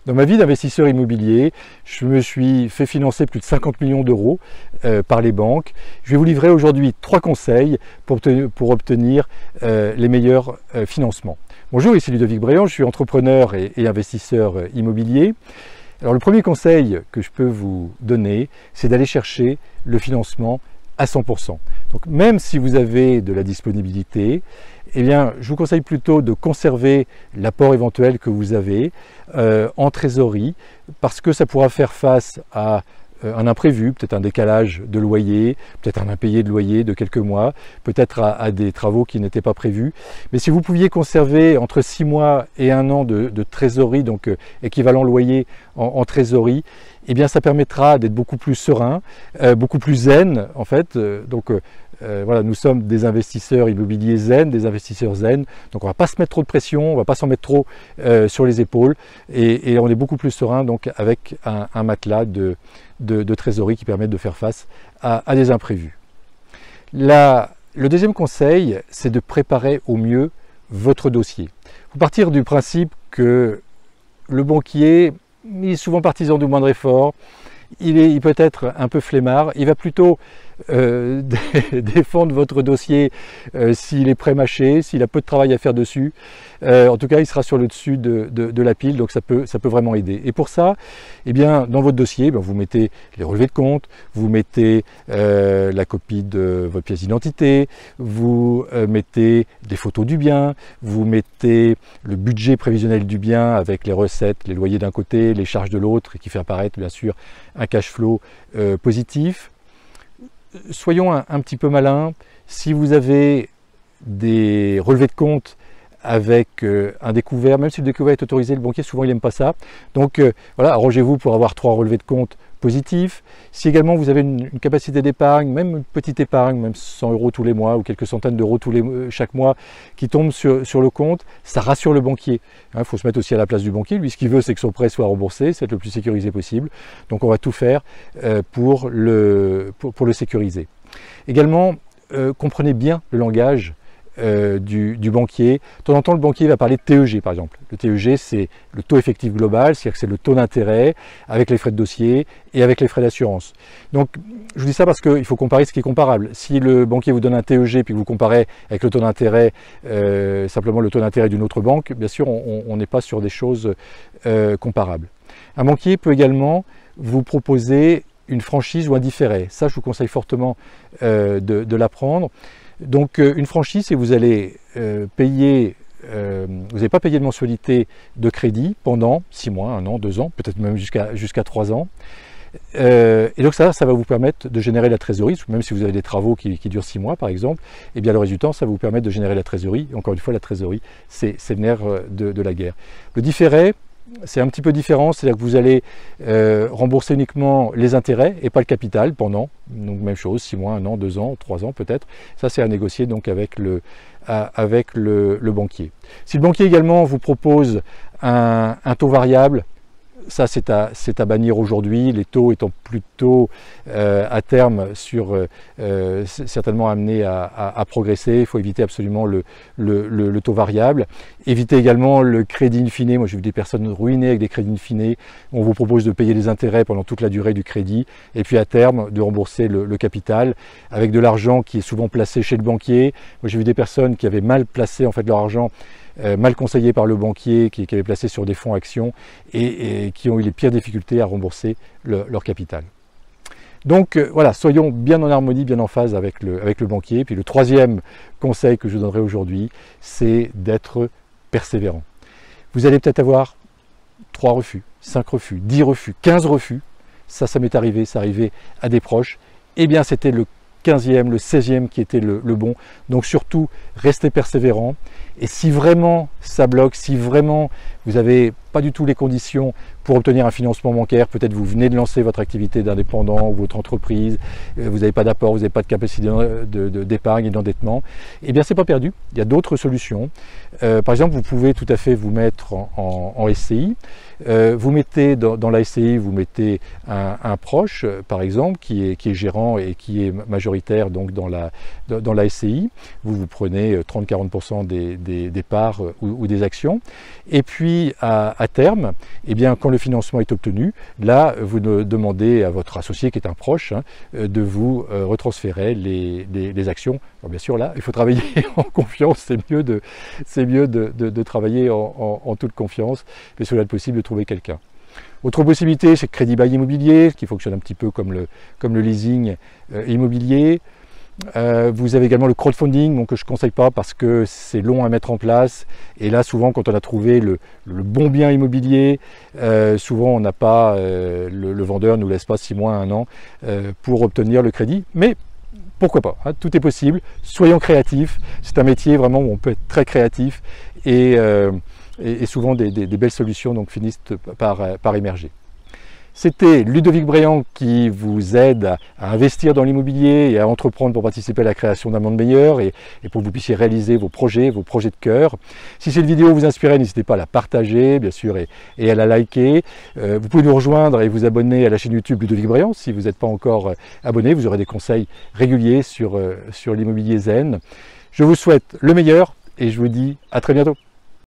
Dans ma vie d'investisseur immobilier, je me suis fait financer plus de 50 millions d'euros par les banques. Je vais vous livrer aujourd'hui 3 conseils pour obtenir les meilleurs financements. Bonjour, ici Ludovic Bréant, je suis entrepreneur et investisseur immobilier. Alors le premier conseil que je peux vous donner, c'est d'aller chercher le financement à 100%. Donc même si vous avez de la disponibilité, eh bien, je vous conseille plutôt de conserver l'apport éventuel que vous avez en trésorerie, parce que ça pourra faire face à un imprévu, peut-être un décalage de loyer, peut-être un impayé de loyer de quelques mois, peut-être à des travaux qui n'étaient pas prévus. Mais si vous pouviez conserver entre 6 mois et 1 an de trésorerie, donc équivalent loyer en trésorerie, eh bien ça permettra d'être beaucoup plus serein, beaucoup plus zen en fait. Voilà, nous sommes des investisseurs immobiliers zen, des investisseurs zen, donc on ne va pas se mettre trop de pression, on ne va pas s'en mettre trop sur les épaules, et on est beaucoup plus serein donc avec un matelas de trésorerie qui permet de faire face à des imprévus. Le deuxième conseil, c'est de préparer au mieux votre dossier. Il faut partir du principe que le banquier est souvent partisan du moindre effort, il peut être un peu flemmard, il va plutôt défendre votre dossier s'il est pré-mâché, s'il a peu de travail à faire dessus. En tout cas, il sera sur le dessus de la pile, donc ça peut vraiment aider. Et pour ça, eh bien, dans votre dossier, vous mettez les relevés de compte, vous mettez la copie de votre pièce d'identité, vous mettez des photos du bien, vous mettez le budget prévisionnel du bien avec les recettes, les loyers d'un côté, les charges de l'autre, et qui fait apparaître bien sûr un cash flow positif. Soyons un petit peu malins. Si vous avez des relevés de compte avec un découvert, même si le découvert est autorisé, le banquier souvent il n'aime pas ça. Donc voilà, arrangez-vous pour avoir 3 relevés de compte positifs. Si également vous avez une capacité d'épargne, même une petite épargne, même 100 € tous les mois ou quelques centaines d'euros chaque mois qui tombent sur le compte, ça rassure le banquier. Il faut se mettre aussi à la place du banquier. Lui, ce qu'il veut, c'est que son prêt soit remboursé, c'est être le plus sécurisé possible. Donc on va tout faire pour le sécuriser. Également, comprenez bien le langage du banquier. De temps en temps, le banquier va parler de TEG par exemple. Le TEG, c'est le taux effectif global, c'est-à-dire que c'est le taux d'intérêt avec les frais de dossier et avec les frais d'assurance. Donc, je vous dis ça parce qu'il faut comparer ce qui est comparable. Si le banquier vous donne un TEG puis que vous comparez avec le taux d'intérêt, simplement le taux d'intérêt d'une autre banque, bien sûr, on n'est pas sur des choses comparables. Un banquier peut également vous proposer une franchise ou un différé. Ça, je vous conseille fortement de l'apprendre. Donc une franchise, c'est vous allez payer, vous n'allez pas payer de mensualité de crédit pendant 6 mois, 1 an, 2 ans, peut-être même jusqu'à 3 ans. Et donc ça va vous permettre de générer la trésorerie, même si vous avez des travaux qui durent 6 mois par exemple, et bien le résultat, ça va vous permettre de générer la trésorerie. Et encore une fois, la trésorerie, c'est le nerf de la guerre. Le différé, c'est un petit peu différent, c'est-à-dire que vous allez rembourser uniquement les intérêts et pas le capital pendant, donc même chose, 6 mois, 1 an, 2 ans, 3 ans peut-être. Ça, c'est à négocier donc avec le banquier. Si le banquier également vous propose un taux variable, ça c'est à bannir aujourd'hui, les taux étant plutôt à terme certainement amenés à progresser. Il faut éviter absolument le taux variable. Évitez également le crédit in fine. Moi j'ai vu des personnes ruinées avec des crédits in fine. On vous propose de payer les intérêts pendant toute la durée du crédit et puis à terme de rembourser le capital avec de l'argent qui est souvent placé chez le banquier. Moi j'ai vu des personnes qui avaient mal placé en fait leur argent, mal conseillés par le banquier, qui avaient placé sur des fonds actions et qui ont eu les pires difficultés à rembourser leur capital. Donc voilà, soyons bien en harmonie, bien en phase avec le banquier. Puis le troisième conseil que je vous donnerai aujourd'hui, c'est d'être persévérant. Vous allez peut-être avoir 3 refus, 5 refus, 10 refus, 15 refus. Ça m'est arrivé, ça arrivait à des proches. Eh bien, c'était le 15e, le 16e qui était le bon. Donc surtout, restez persévérant. Et si vraiment ça bloque, si vraiment vous n'avez pas du tout les conditions pour obtenir un financement bancaire, peut-être vous venez de lancer votre activité d'indépendant ou votre entreprise, vous n'avez pas d'apport, vous n'avez pas de capacité d'épargne et d'endettement, eh bien c'est pas perdu, il y a d'autres solutions. Par exemple, vous pouvez tout à fait vous mettre en SCI. Vous mettez dans la SCI, vous mettez un proche, par exemple, qui est gérant et qui est majoritaire donc dans la SCI. Vous prenez 30-40% des des parts ou des actions. Et puis à terme, eh bien, quand le financement est obtenu, là vous demandez à votre associé qui est un proche de vous retransférer les actions. Alors bien sûr là il faut travailler en confiance, c'est mieux de travailler en toute confiance, mais cela est possible de trouver quelqu'un. Autre possibilité, c'est le crédit bail immobilier, qui fonctionne un petit peu comme le leasing immobilier. Vous avez également le crowdfunding, donc que je ne conseille pas parce que c'est long à mettre en place. Et là, souvent, quand on a trouvé le bon bien immobilier, souvent on n'a pas, le vendeur ne nous laisse pas 6 mois, 1 an pour obtenir le crédit. Mais pourquoi pas, hein, tout est possible. Soyons créatifs. C'est un métier vraiment où on peut être très créatif et souvent des belles solutions donc, finissent par émerger. C'était Ludovic Bréant qui vous aide à investir dans l'immobilier et à entreprendre pour participer à la création d'un monde meilleur et pour que vous puissiez réaliser vos projets de cœur. Si cette vidéo vous inspire, n'hésitez pas à la partager bien sûr et à la liker. Vous pouvez nous rejoindre et vous abonner à la chaîne YouTube Ludovic Bréant si vous n'êtes pas encore abonné. Vous aurez des conseils réguliers sur l'immobilier zen. Je vous souhaite le meilleur et je vous dis à très bientôt.